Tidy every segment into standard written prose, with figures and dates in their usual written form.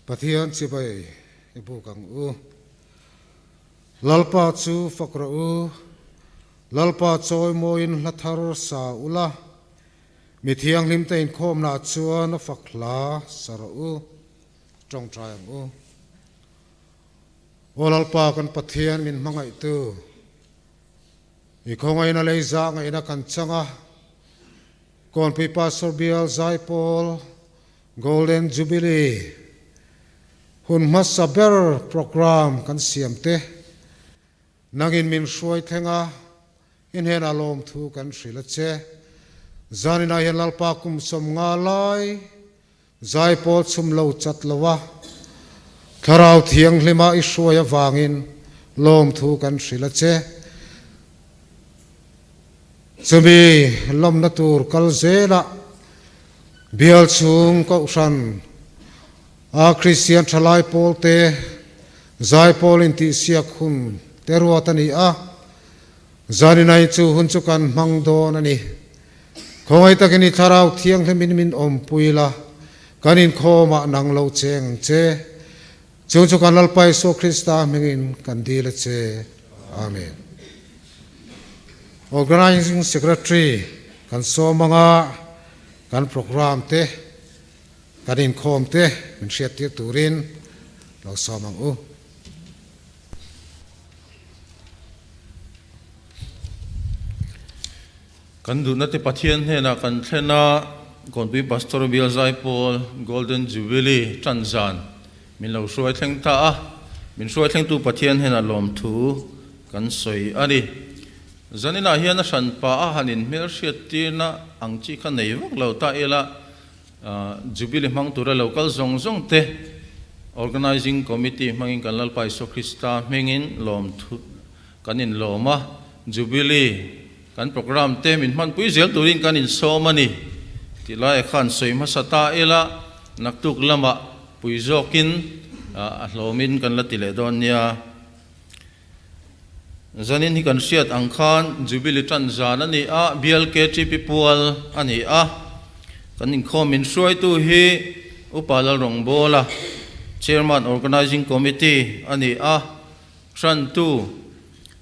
Pathian chibai ibu kang u lalpa chu fakra u lalpa choi moin lathar sa ula mithiang lim tein khom na chuan fakla sara u trong trai u olalpa kan pathian min mangai tu ikhongai na leiza ngai na kan changa Kawnpui Pastor Bial Zaipawl Golden Jubilee hun masaber program kan siamte nangin min shuai thenga in hen alom thu kan shrila che zanina hen lalpa kum som nga lai Zaipawl chum lo chat lawa tharau thiang hlima I shuaya wangin lom thu kan shrila che chumi Lawmna tur kal zela Bial chung ko ushan a Christian thalai Paul te Zaipawl in ti siak hun te ruatani a zaninai chu hun chu kan mangdon ani khongai takini tharau thiang hlemin min om puila kanin khoma nang lo cheng che chung chu kan lalpai so Krista mengin kan dila che amen. Organizing Secretary kan so manga kan program te kanin khom te min siat ti turin lo so mang u kan du na te pathian he na kan thena Kawnpui Pastor Bial Zaipawl Golden Jubilee chanzan min lo shuai thleng ta a min shuai thleng tu pathian he na lom thu kan soi ani zanina hian a hran pa a hanin mer hriat tirna angchi kha nei vak lo ta ela Jubilee mang tura local zong zong te organizing committee mangin kan lalpai so Krista mengin lom thu kanin loma Jubilee kan program te min man pui zel turin kanin somani ti lai khan soima sata ela naktuk lama pui zokin a hlomin kan la tile don nia zanin hi kan siat angkhan Jubilee chanzan ani a Bial KTP Pual ani a kanin khomin shuai tu hi upala rongbola chairman organizing committee ani a tran tu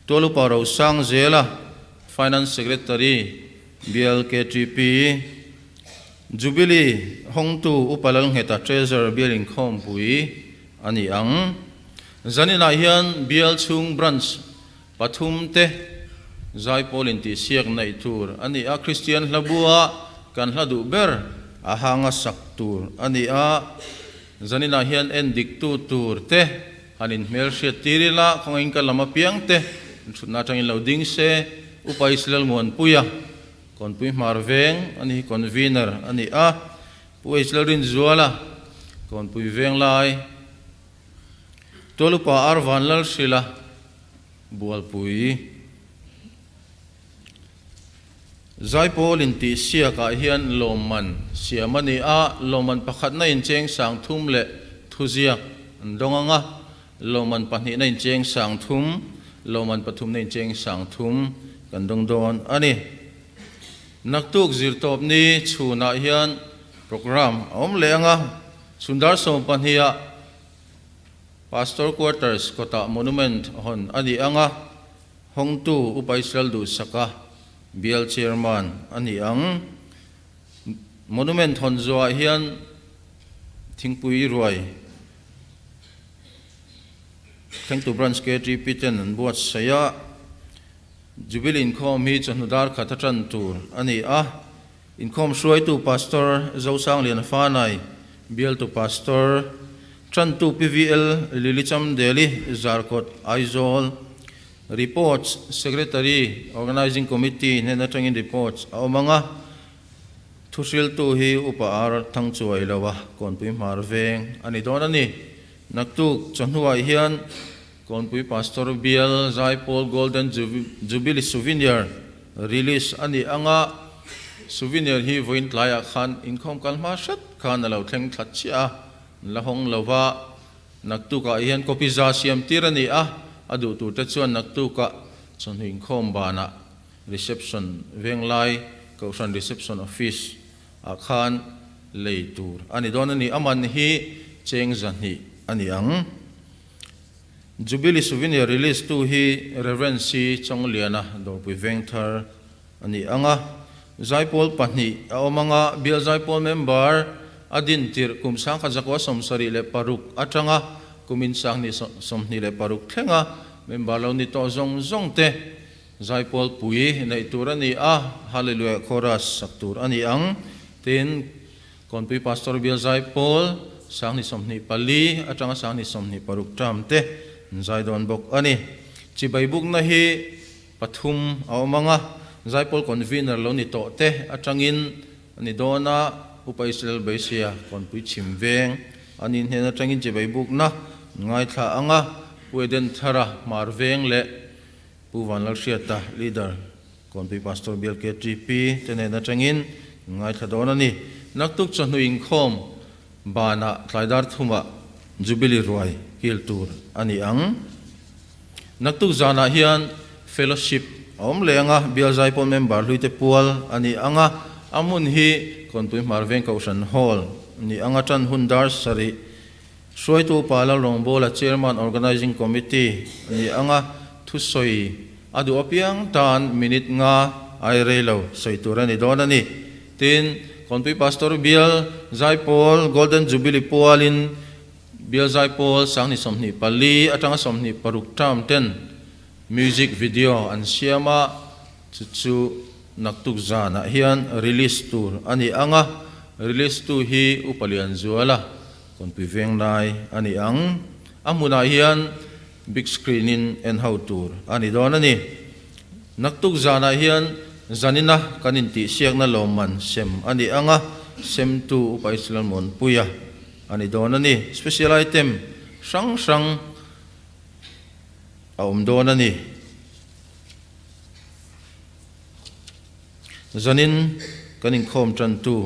tolu paro sang zela finance secretary Bial KTP Jubilee hong tu upalal heta treasurer Bial in Kawnpui ani ang zanina hian Bial chung branch pathum te Zaipawl in ti siak nei tur ani a Christian hlabua kan hladu ber a hanga sak tur ani a zanina hian endik tu tur te hanin mel hriat tirila khongin ka lama piang te thutna tangin lo ding se upai silal muan puya Kawnpui marveng ani convener ani a puai silal rin zuala Kawnpui veng lai tolupa arvan lal sila bual pui Zaipawl in ti siaka hian loman siamani a loman pakhat na in cheng sang thum le thuziak ndonganga loman pahni na in cheng sang thum loman pathum na in cheng sang thum kan dong don ani naktuk zirtop ni chuna hian program om leanga sundar som panhia pastor quarters kota monument hon ani anga hongtu upaisal du saka Bial chairman ani ang monument hon zoa hian thingpui ruai thank to branch KTP ten an buat saya Jubilee in khom hi chanudar khatatan tur ani a in khom shuai tu pastor zosang lian fanai Bial tu pastor tran tu PVL lilicham Delhi Zarkot Aizol reports secretary organizing committee nena tangin reports awmanga thusil tu hi upar thangchuai lawa Kawnpui marveng ani donani naktuk chanhuai hian Kawnpui Pastor Bial Zaipawl Golden Jubilee souvenir release ani anga souvenir hi voin tlaya khan inkhom kalma shat khan alo thleng thachia lahong lova naktuka hian copy za siam tirani a adu tu te chuan naktuka chanhuin khom bana reception venglai kausan reception office akhan leitur ani donani aman hi cheng zan hi ani ang Jubilee souvenir release tu hi Reverend C chong liana do pui veng thar ani anga Zaipawl pahni a omanga Bial Zaipawl member adin tir kumsang khajakwa somsari le paruk atanga kuminsang ni somni le paruk thenga member lo ni to zong zong te Zaipawl pui nei turani a hallelujah chorus saktur ani ang tin Kawnpui pastor Bial Zaipawl sang ni somni pali atanga sang ni somni paruk tam te zaidon bok ani chibai buk na hi pathum a omanga Zaipawl convener lo ni to te atangin ani dona upa Israel baisia Kawnpui chimveng anin hena atangin chibai buk na ngai tha anga pueden thara marveng le puwan lal siata leader Kawnpui pastor Bial KTP tenen atangin ngai tha dona ni naktuk chanu inkhom bana tlaidar thuma Jubilee ruai kiltur ani ang naktuk zana hian fellowship om lenga Bial Zaipawl member luite Pual ani anga amun hi Kawnpui marveng kausan hall ni anga tan hundar sari soitu pala longbola chairman organizing committee ni anga thusoi adu apiang tan minute nga ai relo soiturani donani tin Kawnpui pastor Bial Zaipawl golden jubilee Pualin Bial Zaipawl sangni somni pali atanga somni paruk tam ten music video an siama chu naktuk zana hian release tour ani anga release tu hi upalian zuala Kawnpui veng nai ani ang amuna hian big screen in and how tour ani donani naktuk zana hian zanina kaninti siak na loman sem ani anga sem tu upa Israel mon puya ani donani special item sang sang aum donani zanin kanin khom tran tu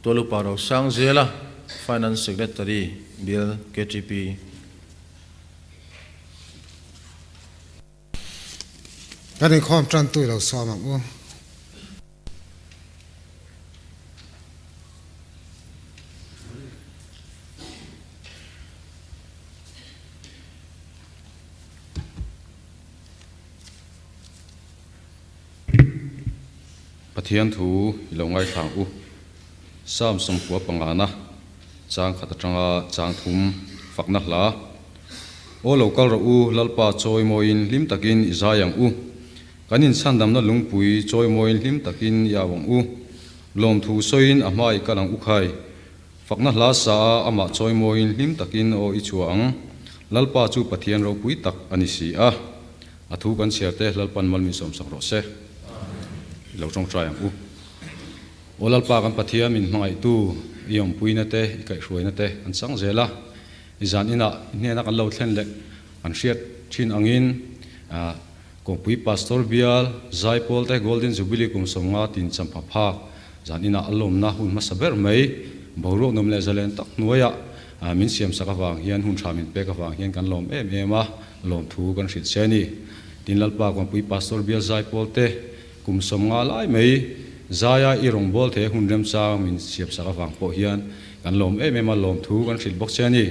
tolu paro sang zela finance secretary Bial KTP kanin khom tran tu lo somang u Pathian thu ilongai thang u sam sompua pangana chang khatachanga chang thum fakna hla o local ro u lalpa choi moin lim takin izayang u kanin sandam na lungpui choi moin lim takin yawang u lom thu soin amai kalang u khai fakna hla sa ama choi moin lim takin o ichuang lalpa chu pathian ro pui tak ani si a athu kan siate lalpan malmi som sak ro se lo trong trai u olal pa kan pathia min mangai tu iom puina te ikai hruaina te an sang zela izan ina hena kan lo thlen le an hriat thin angin Kawnpui pastor Bial Zaipawl te golden jubilee kum somnga tin champa phak zan ina Lawmna hun masaber mai borok nom le zalen tak nuaya min siam saka wang hian hun thamin pe ka wang hian kan lom em a lom thu kan hrit cheni tin lalpa Kawnpui pastor Bial Zaipawl te kum somnga lai mai zaya irong bol the hunrem cha min siap saka wang po hian kan lom em a lom thu kan hrit bok cheni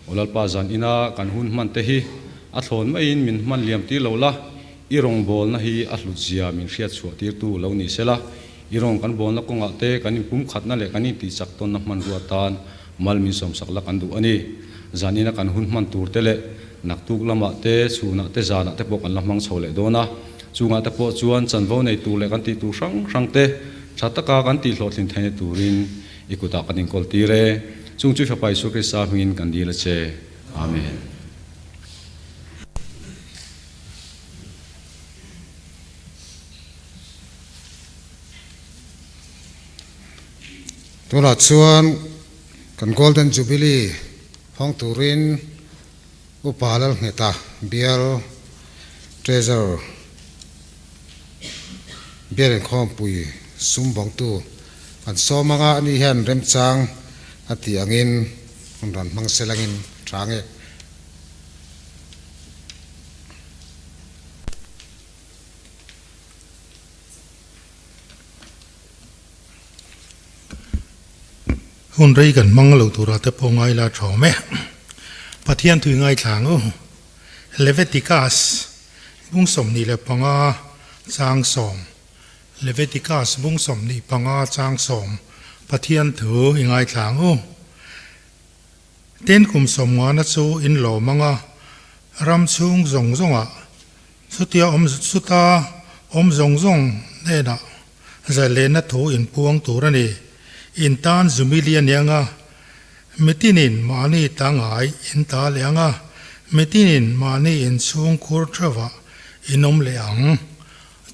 olal pa zan ina kan hun man te hi a thlon mai in min man liam ti lo la irong bol na hi a hlut zia min hriat chhuah tir tu lo ni sela irong kan bol na konga te kan pum khatna le kan ti chak ton na man ruatan mal min som sak la kan du ani zanina kan hun man tur te le naktuk lama te chuna te zana te pok an lamang chhole dona chunga te po chuan chanvo nei tu le kan ti tu sang sang te thataka kan ti hlot thin thane turin ikuta kan in kol ti re chung chu fapai su kri sa hmin kan di la che amen tula chuan kan golden jubilee hong turin upalal ngeta Bial treasure Bial Kawnpui sumbong tu an somanga ani hian remchang ati angin ran mangselangin thange hun rei kan mang lo tura te po ngai la tho me pathian thui ngai thlang o Leviticus bung som ni le panga chang som Leviticus bung som ni panga chang som pathian thu ngai thlang o ten kum som nga na chu in lo manga ram chung zong zonga suta om zong zong ne na za le na thu in puang turani in tan Jubilee nianga metinin mani tangai in ta leanga metinin mani in chung kur trawa inom leang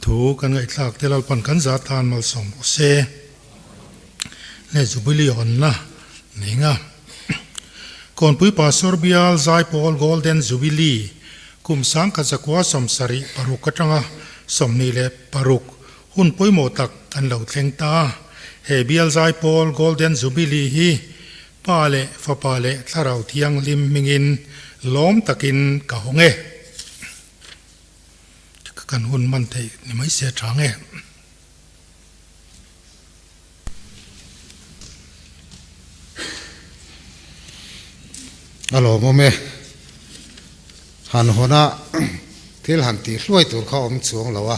thu kan ngai tlak telal pan kan za tan mal som se ne Jubilee on na ninga Kawnpui Pastor Bial Zaipawl Golden Jubilee kum sang ka zakwa som sari paruk katanga somni le paruk hun poimo tak kan lo thleng ta he Bial Zaipawl Golden Jubilee hi pale fa pale tharau thiang lim mingin lom takin ka honge kan hun man thei ni mai se thange alo mome han hona thil han ti hluai tur kha om chuang lawa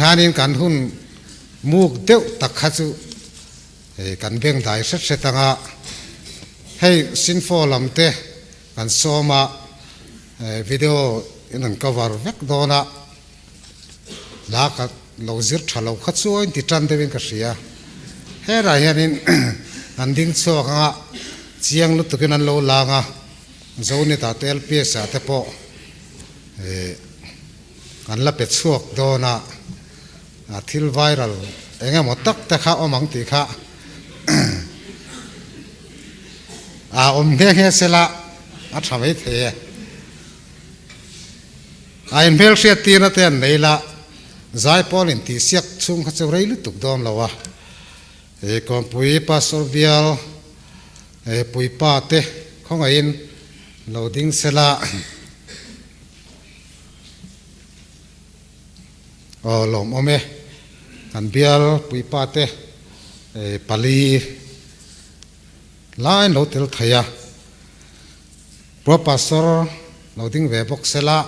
hanin kan hun muk deuh tak kha chu kan beng dai setanga hei sinfo lamte kan soma video in an cover vek dona la ka lo zir thalo kha chu in ti tran devin ka sia he ra hianin an ding chuanga chiang lu tukin an lo langa zone ta tel pesa te po kan la pe chuak dona thil viral enga mo tak ta kha omang ti kha om nge sela a thamei the a in bel sia ti na ten neila Zaipawl in ti siak chung kha churei lu tuk dom lawa Kawnpui Pastor Bial pui pa te khong in loading sela lom ome kan Bial pui pa te pali line lo tel thaya pro pastor loading ve box sela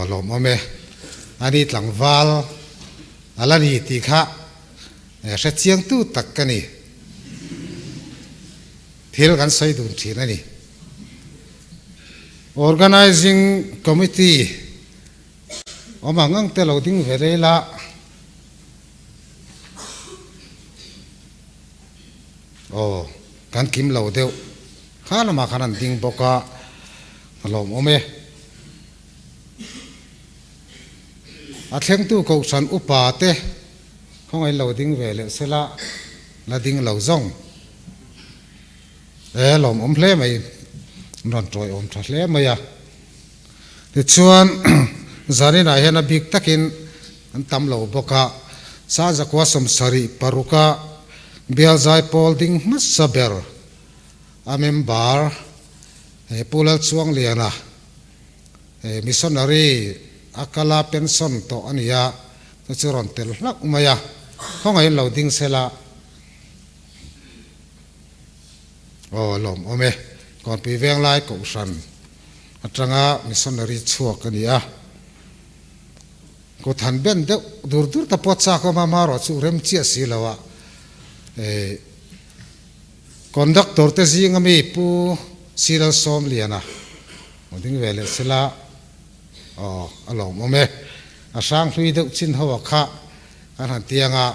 lom ome ani tlangwal alani ti kha se chiang tu tak kani thil kan sai dun thina ni organizing committee omangang te loading verela kan kim lo deu khala ma khanan ding boka lom ome a thleng tu ko san upa te khongai loading vele sela la ding lo zong lom om hle mai ron troi om tha hle mai ya ti chuan zani na hena big takin an tam lo boka sa zakwa som sari paruka Bial Zaipawl ding masaber amembar pulal chuang liana missionary akala pension to ania to churon tel hlak maya khongai loading sela lom ome Kawnpui veng lai ko san atanga missionary chuak ania ko than ben de dur dur ta pot cha ko ma maro chu rem chia si lawa conductor te zinga mi pu siral som liana ding vele sela alom ome asang hlui de chin hawa kha kan han tianga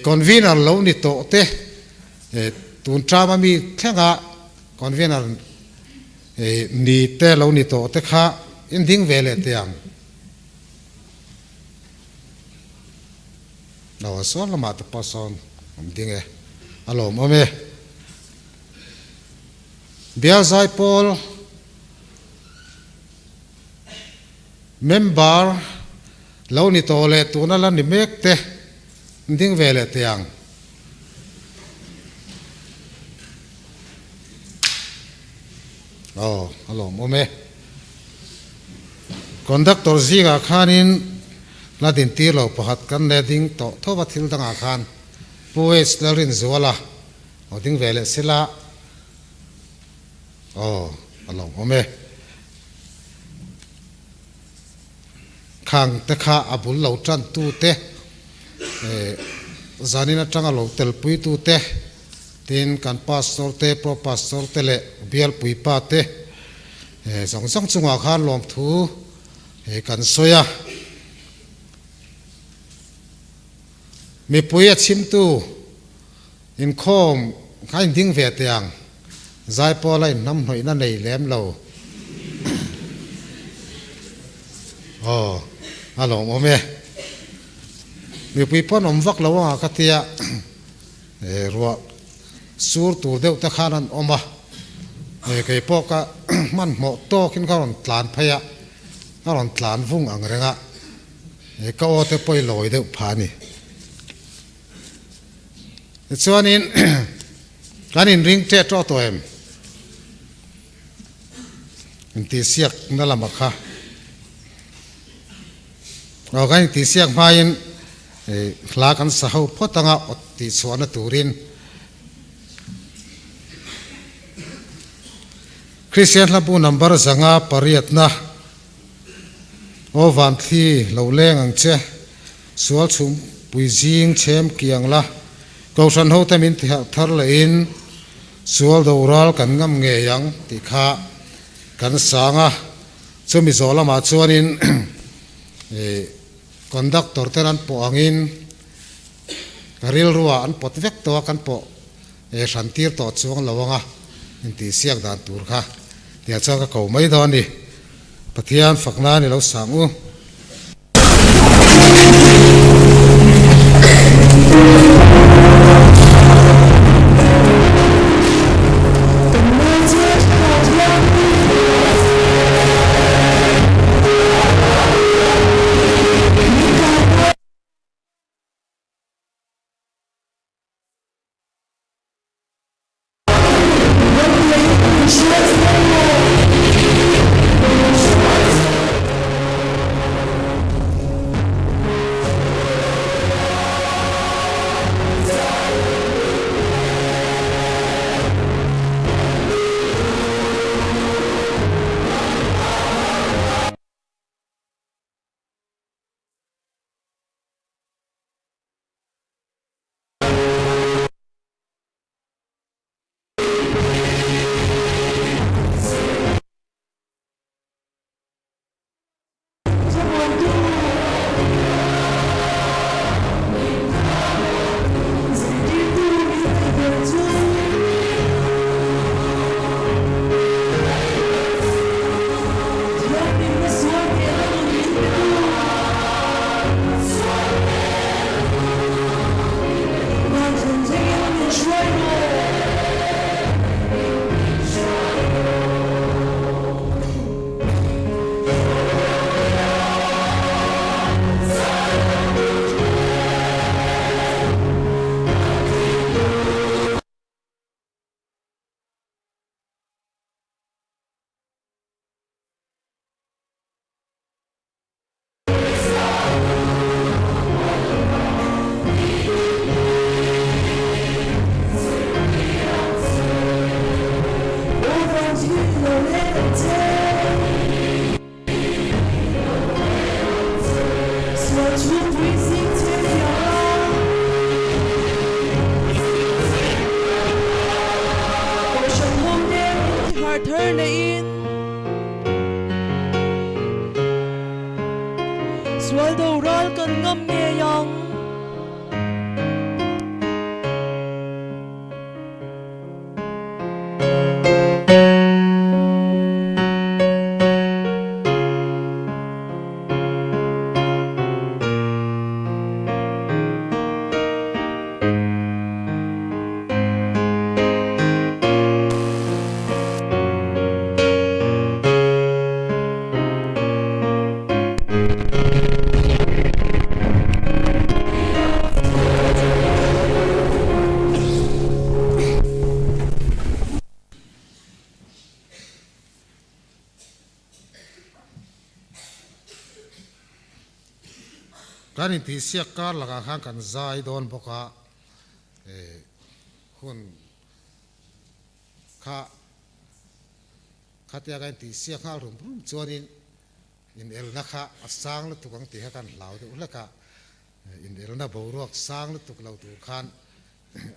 convener lo ni to te tun trama mi thenga convener ni te lo ni to te kha in ding vele tiang no so lama te pason dinge alom ome Bial Zaipawl member lo ni to le tuna la ni mek te ding vele tiang alom ome conductor zinga khanin la din ti lo pakhat kan le ding to thowa thil danga khan pues lerin zuala o ding vele sila along ome khang te kha abul lo tran tu te zanina tanga lo tel pui tu te tin kan pastor te pro pastor te le bial pui pa te song song chunga khan lom thu kan soya mi pui a chim tu in khom khai ding ve tiang Zaipawl lai nam hoi na nei lem lo alo ome mi pui pon om vak lo wa ka tia ruwa sur tu deuh ta khanan oma ke poka man mo to kin karon tlan phaya karon tlan vung ang renga ka o te poi loi deuh phani chuanin kanin ring te to to em ti siak na lama kha kan ti siak main hla kan sahau photanga ti chuana turin Christian labu number zanga pariatna o van thi lo leng ang che sual chum puijing chem kiang la ko san ho tamin thar la in sual do ural kan ngam nge yang ti kha kan sanga chumi zola ma chuanin conductor teran po angin karil ruwa an pot vek to kan po shantir to chuang lawanga inti siak dan tur kha tia chaka ko mai don ni pathian fakna ni lo sangu การอินทิเสียการหลักข้างกันใจโดนบอกว่าคุณข้าเตียกันติเสียข้าวรุ่มจวนอินเอลนะคะสร้างแล้วตุกังตีให้กันเหล่าดูแล้วก็อินเอลน่ะบวกสร้างแล้วตุกเหล่าตุขัน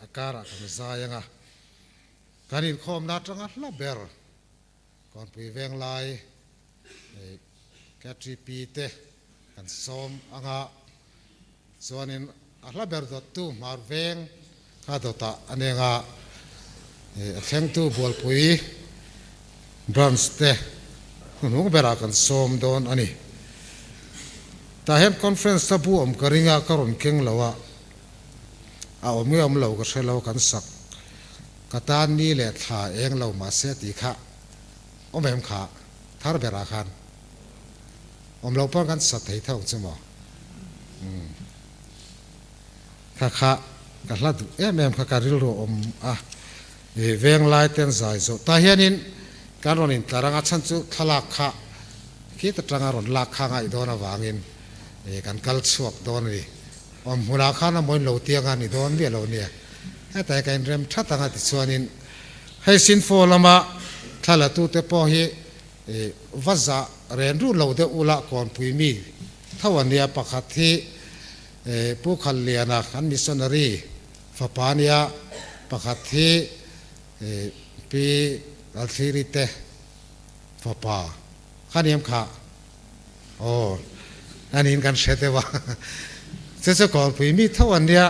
อาการกันใจยังไงการอินคอมนัดจังละเบอร์ก่อนไปเวงไลKTPเตกันซ้อมอ่างส่วนนี้ละเบอร์ดตู้มาเวงข้าตัวตาอันนี้งาเชียงตู้บัวปุยบรันสเตหนูเบรากันซ้อมโดนอันนี้แต่เห็นคอนเฟรนซ์ทับบุมกริงากรุนเก่งแล้วว่าเอาเมื่อเราก็ใช้เรากันสักกตานนี้แหละถ่าเองเรามาเสียตีข้าอมเอ็มขาทาร์เบราคันเราป้องกันสัตว์ให้เท่าใช่ไหมข้ากันละดูเอ็มข้าการิลโรเวียงไล่เต้นใจโซแต่เห็นการรอนินตารางฉันจุทลักข้าคิดตรางารอนลักข้าไงโดนวางินกันกัลสวกโดนนี่มุลาข้านะมวยเหลาเตียงกันนี่โดนเบี้ยเหลาเนี่ยแต่การเริ่มชัดต่างกันที่ส่วนนี้ให้สินโฟลมาถ้าละตู้เตปอฮีวัซาเรียนรู้เหลาเดอุละก่อนปุยมีถ้าวันนี้ปกติผู้ขันเลียนะขันมิสซนารีฝปานียปกติปีอัลซีริเตฝปาขันยมขาโอ้อันนี้กันเสด็จว่าเจ้าก่อนปุยมีถ้าวันนี้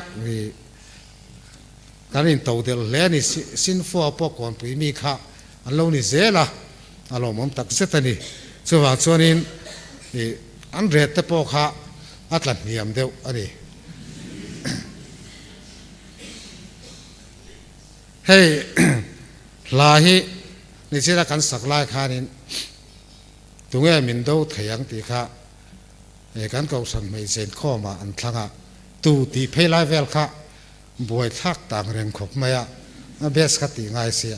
การอินตัวเดียวเล่นสินฟัวปก่อนปุยมีขาอันเรานี่เจ้าละอันเรามั่งตักเสตนี่ส่วนส่วนนี้อันเรตเตปอขาอัตลันนิยมเดียวอันนี้ให้ลาฮีนี่เชื่อกันสักลายขานินตรงนี้มินดูทะยังตีขาการเก่าสังไม่เซนข้อมาอันทั้งตูตีเพลายเวลขาบวยทักต่างเรื่องขบไม่อะเบสขัดตีง่ายเสีย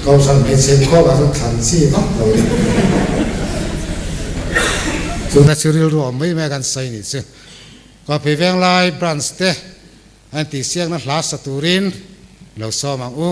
เก่าสังไม่เซนข้อมาต้องขันซี่มั้งเราเนี่ยส่วนนั้นชื่อเรื่องรวมไม่แม้กันใส่นี่ซึ่งก็ไปเวียงลายบรันสเตอันที่เสียงนั้นลาสตูรินเราซ้อมอู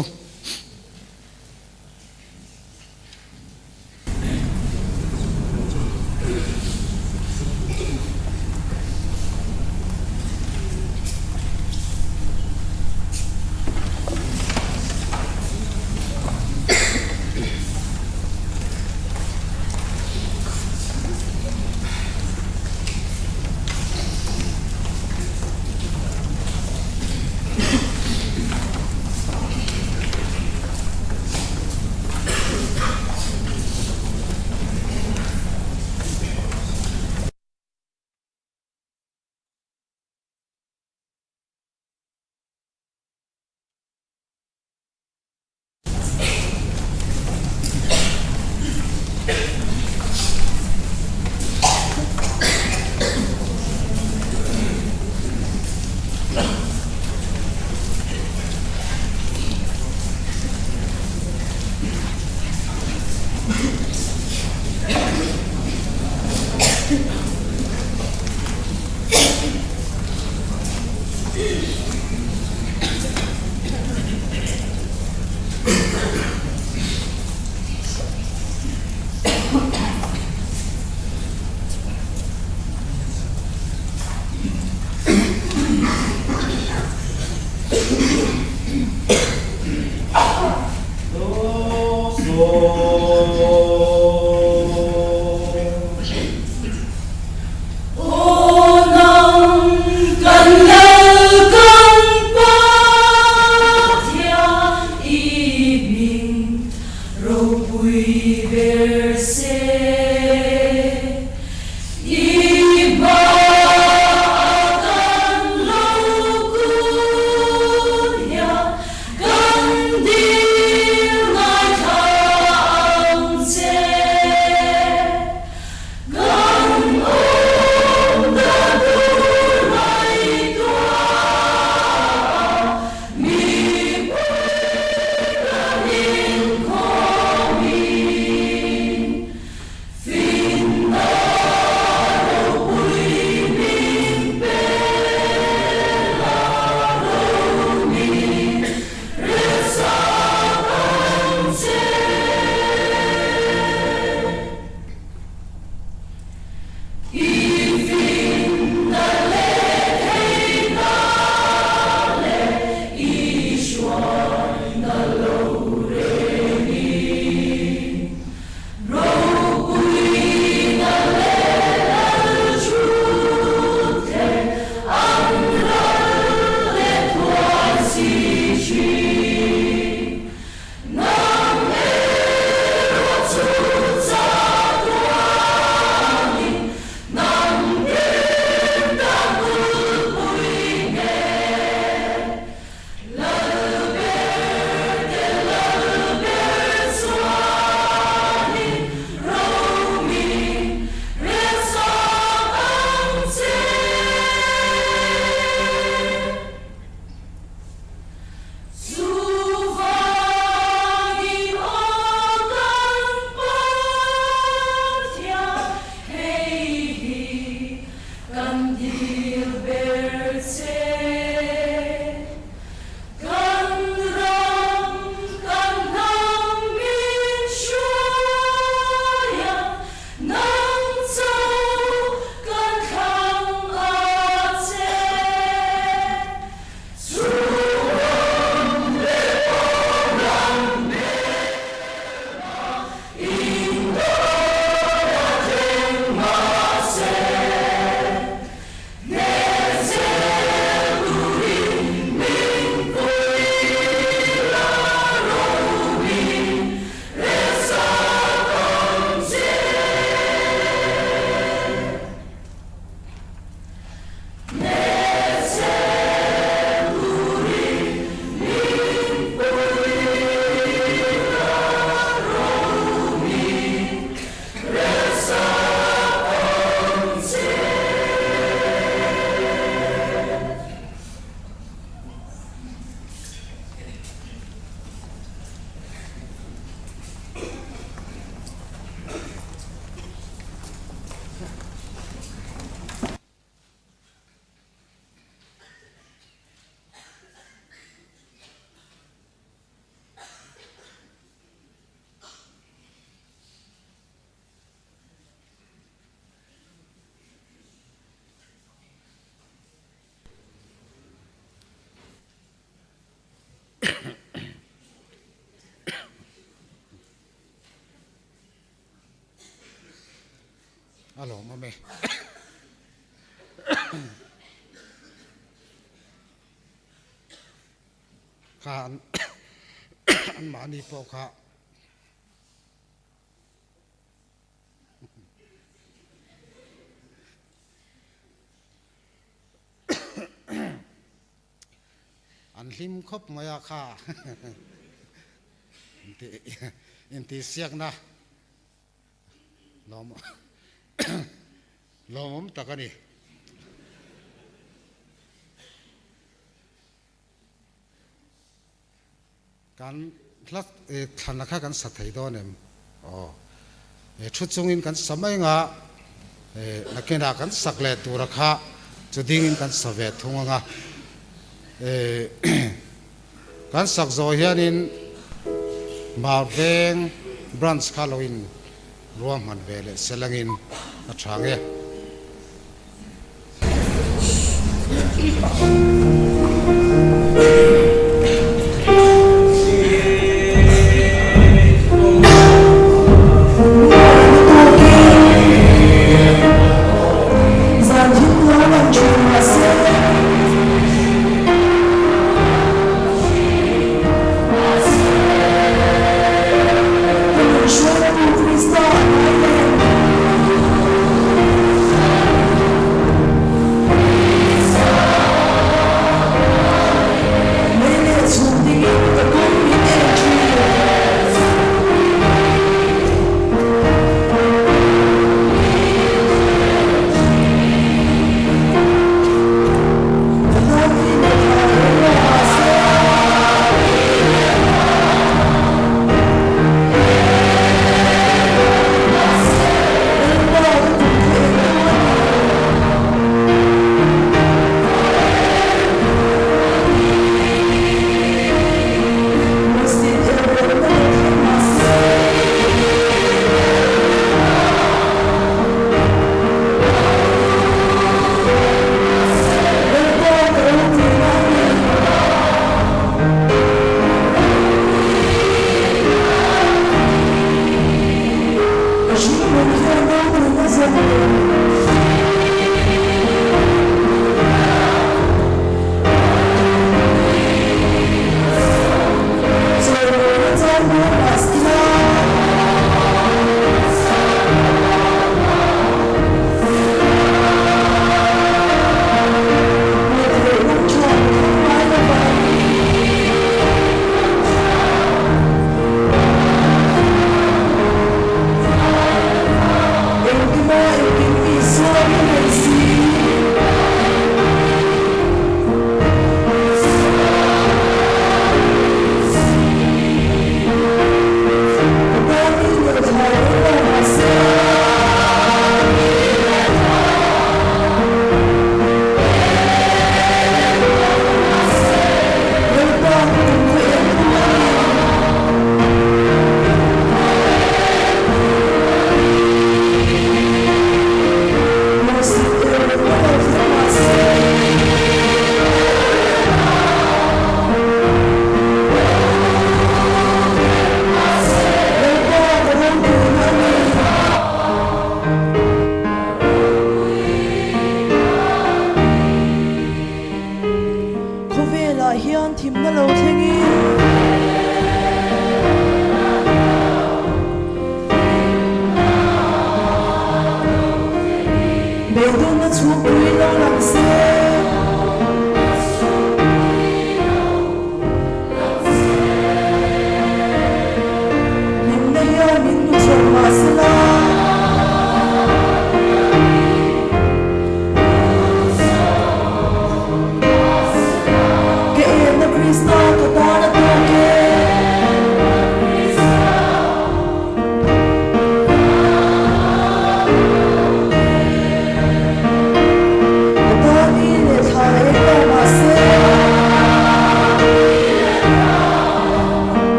alo ma me khan an mani po kha an lim khop maya kha inti siak na lom takani kan lat thana kha kan sathai donem chuchungin kan samai nga nakena kan sakle tura kha chuding kan save thunga kan sakzo hianin marveng branch halloween ruam man vele selangin athange Thank you.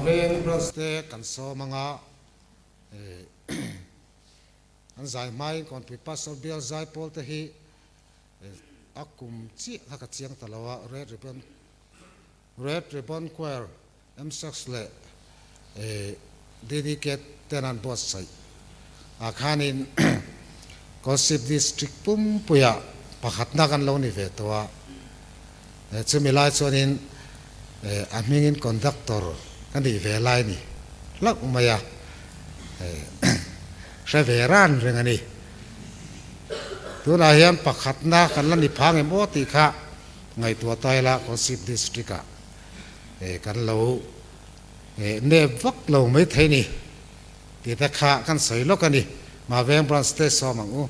veng branste kan so manga an zai mai Kawnpui Pastor Bial Zaipawl te hi akum chi haka chiang talawa red ribbon choir M6 le dedicate tenan bot sai akhanin Gossip district pum puya pakhat na kan lo ni ve towa chumilai chonin amingin conductor kan di ve lai ni lak maya severan rengani tuna hiam pakhat na kan la ni phang em oti kha ngai tua tai la Gossip district a kan lo ne vak lo mai thei ni ti ta kha kan sei lo kan ni ma veng branch te so mang u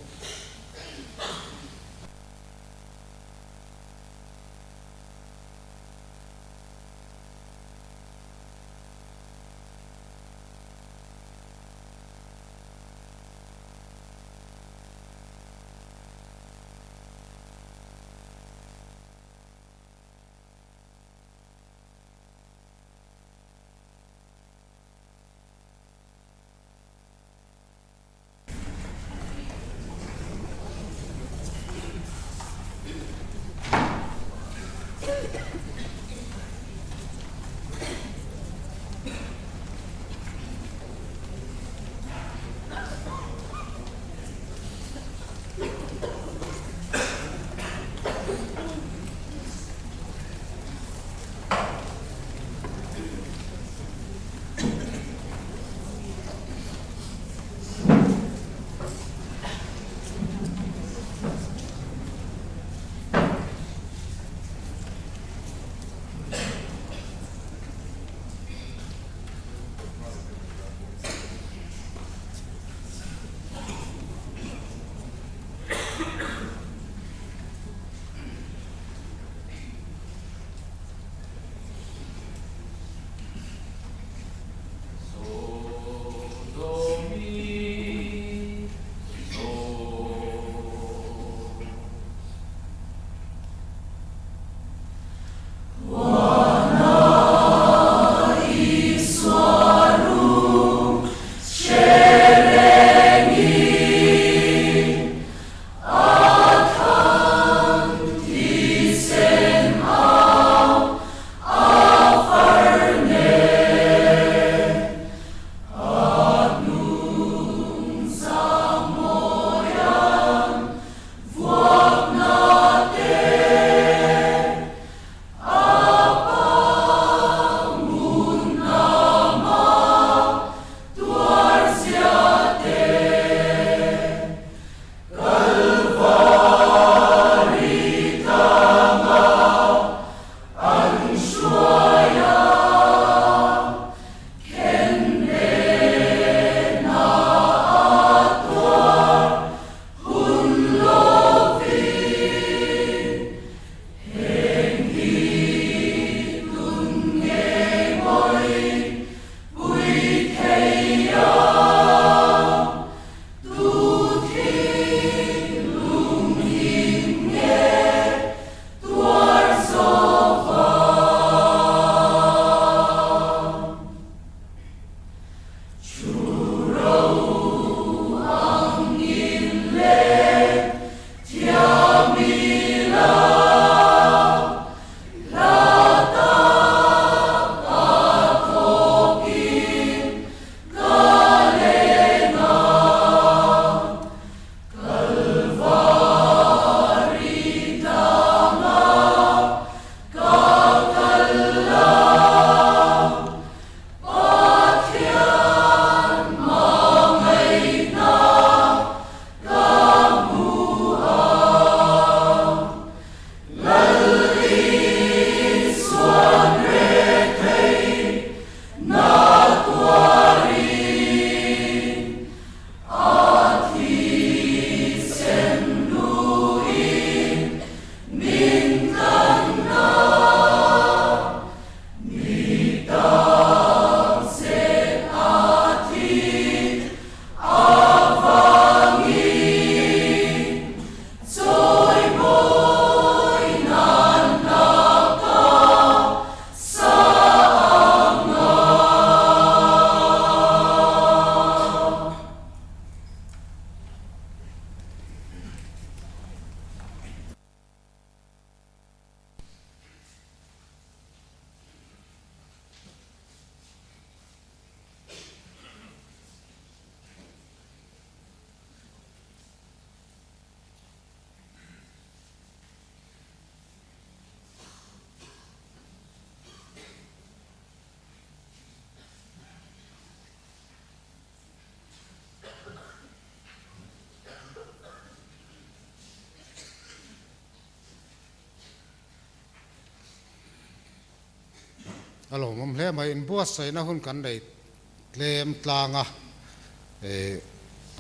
alo mom hle mai in buat sai na hun kan dei tlem tlanga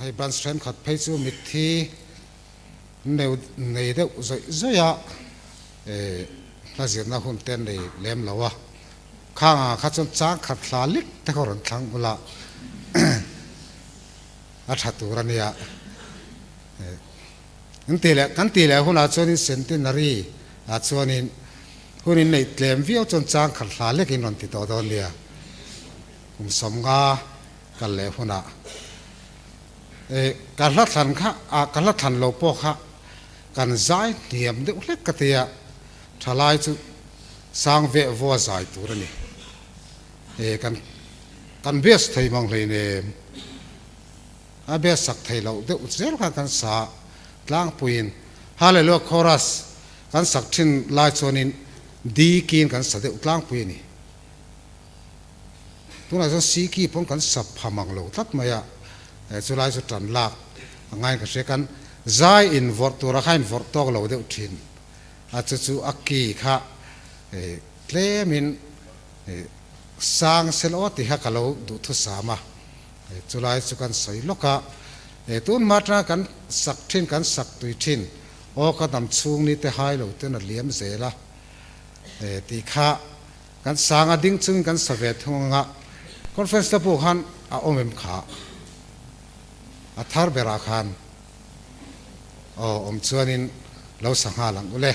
hai branch trend khat phei chu mit thi neu nei de zaya la zir na hun ten dei lem lawa khanga kha chon chang khat thla lik ta koron thlang ula a thatu rania kan tile huna chonin centenary a chonin hunin nei tlem viau chon chang khal hla lekin ron ti to don lia somga kal le huna kan la than kha a kan la than lo po kha kan zai niam de ulek katia thalai chu sang ve vo zai turani kan bes thei mang leine a bes sak thei lo de uzel kha kan sa tlang puin hallelujah chorus kan sak thin lai chonin di kin kan sa de tlang puin ni tuna so si ki pon kan sap phamang lo tat maya chulai chu tan lak ngai ka se kan zai in vor tu ra khain vor tok lo de thin a chu akki kha klemin sang sel o ti ha ka lo du thu sama chulai chu kan sai loka tun matra kan sak thin kan sak tui thin o ka dam chung ni te hai lo te na liam zela ti kha kan sanga ding chung kan save thunga conference ta pu khan a omem kha a thar bera khan om chuanin lo sangha lang ule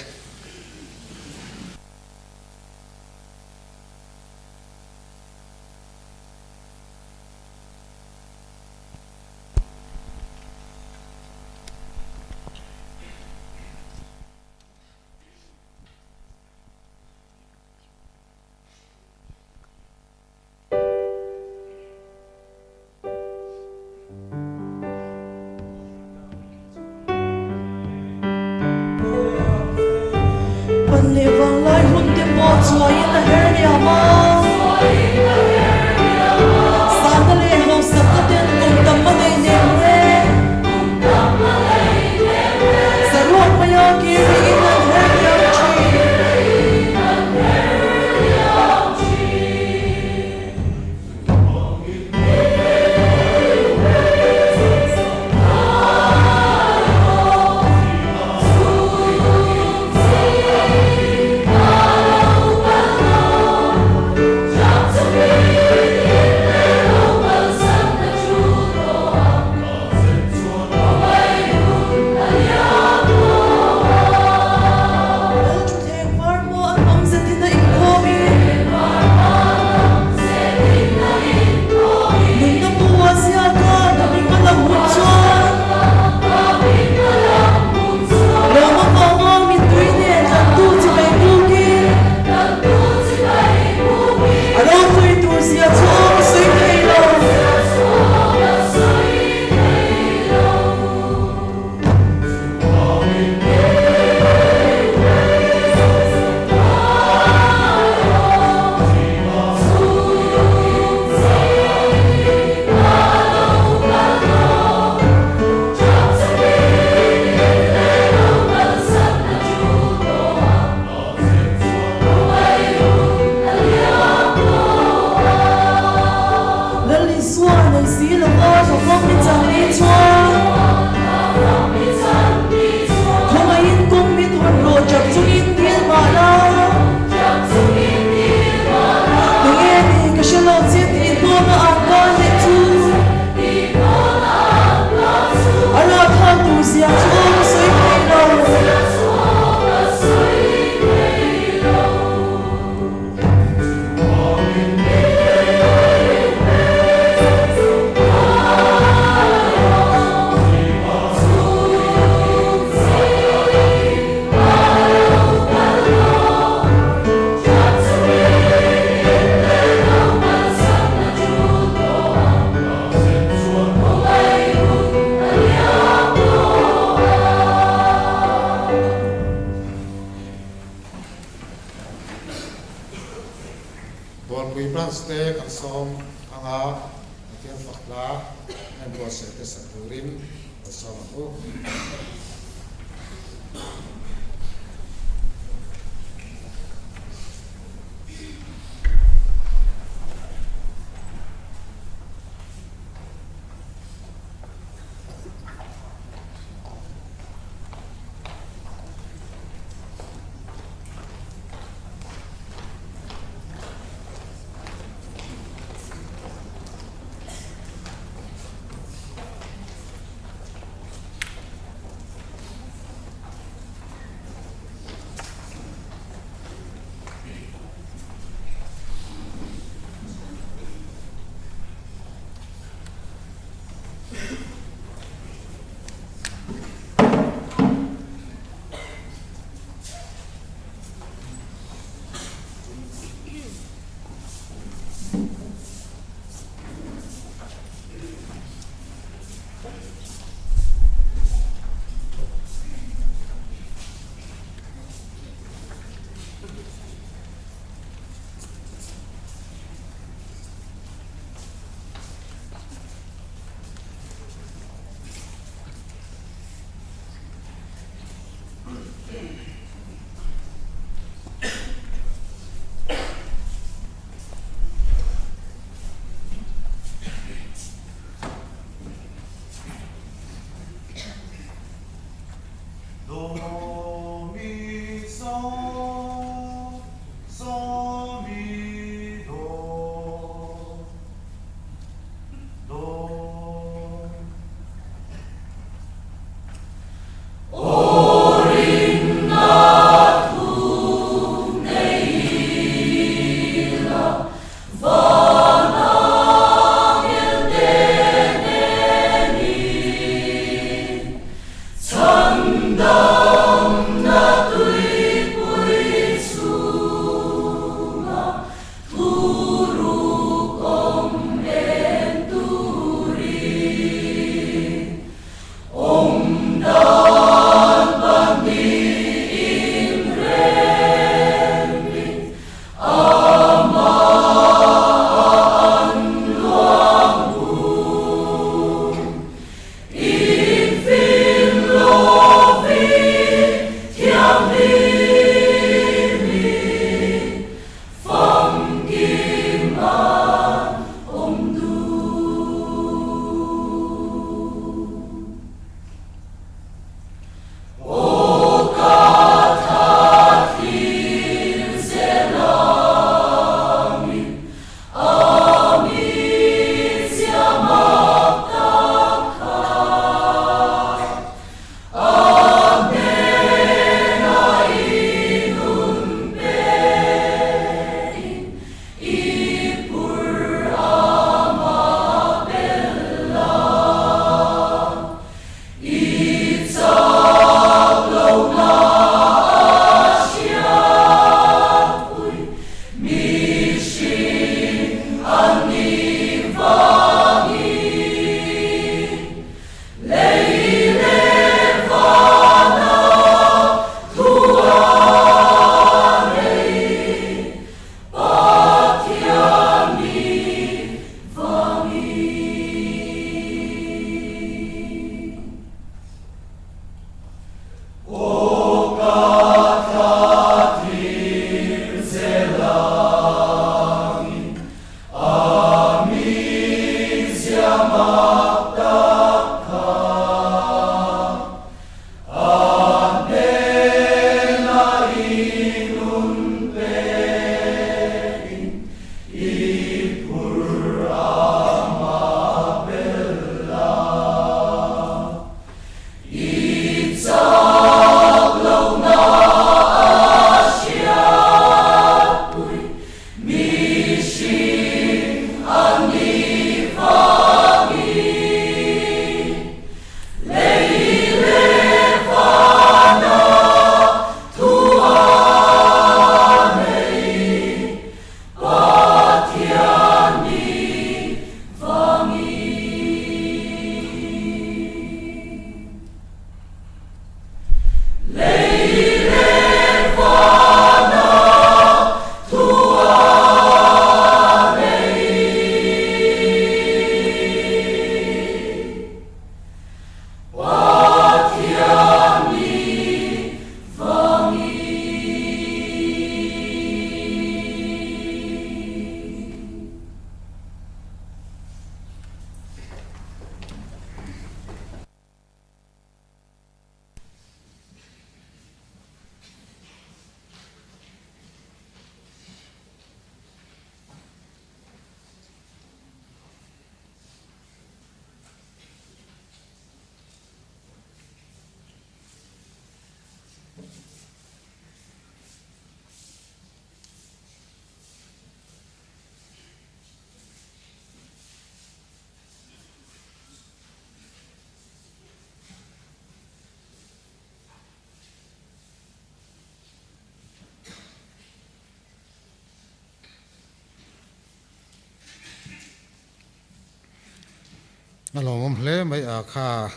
Alom hle mai a kha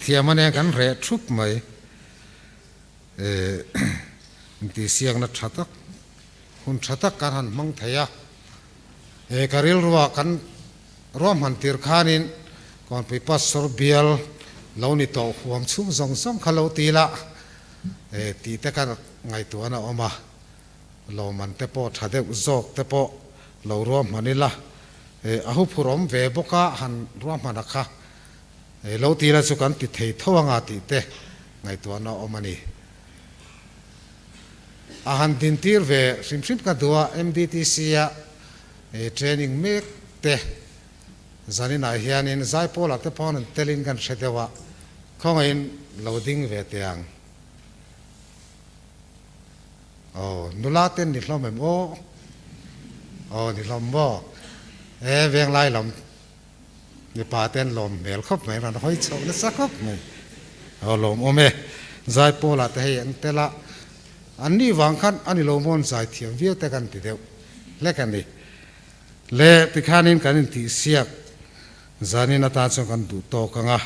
thiam ane kan re thup mai ti siang na thatak hun thatak kan han mang thaya karil ruwa kan rom han tir khanin Kawnpui pastor Bial Lawni to huam chum zong zong khalo tila ti te kan ngai tu ana oma lo man te po thade uzok te po lo rom manila ahu phurom ve boka han rom manakha lo tila chu kan ti thei thawanga ti te ngai tu ana omani a han din tir ve sim ka duwa MDTC ya training mek te zanina hianin Zaipawl ak te pon telin kan shedewa khongain loading ve teang nulaten ni hlom em ni hlom bo veng lai lom ni paten lom mel khop mai ran hoi chau na sakop mai lom ome Zaipawl at he an tela anni wang khan ani lomon zai thiam viu te kan ti deu le kan ni le tikhanin kan ti siak zanina ta chong kan du to kanga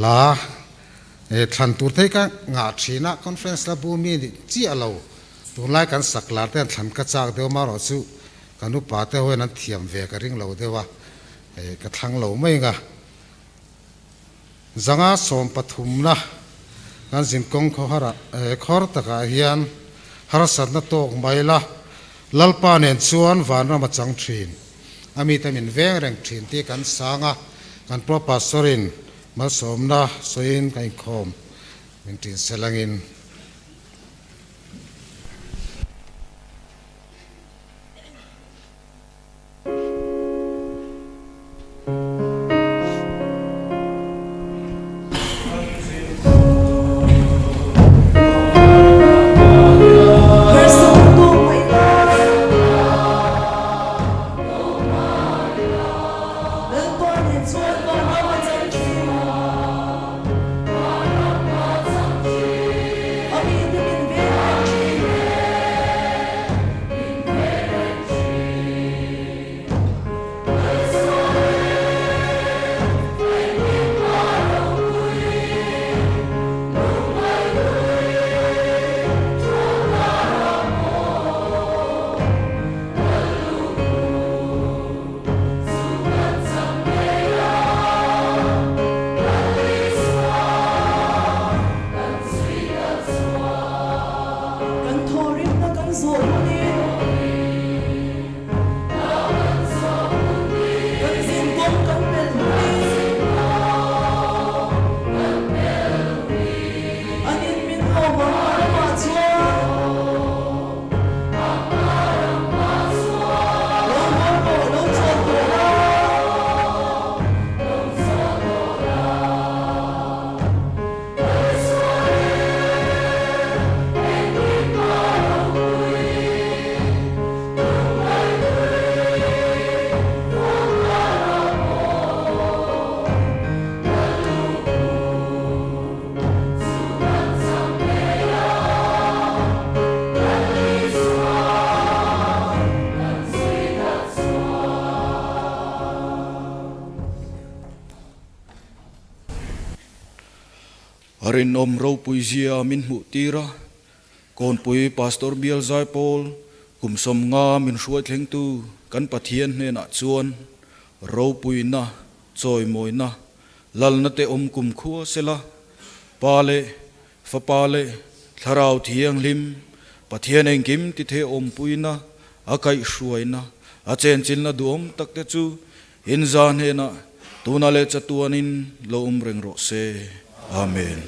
la than tur thei ka nga thina conference la bu mi ni chi alo tu lai kan saklar ten than ka chak deu ma ro chu kanu pa te hoin an thiam ve ka ring lo dewa ka thang lo mai nga zanga som pathum na kan jin kong kho hara khor taka hian harasat na tok mai la lalpa nen chuan van rama chang thin ami tamin veng reng thin ti kan sanga kan pro pastorin ma somna soin kai khom min tin selangin Harin om Kawnpui zia min mu tira Kawnpui pastor Bial Zaipawl kum som nga min hruai thleng tu kan pathian hne na chuan Kawnpui na choi moi na lal na te om kum khua sela pale fa pale tharau thiang lim pathian eng kim ti the om pui na akai hruai na a chen chil na duom tak te chu in zan he na tuna le chatuanin lo reng ro se amen.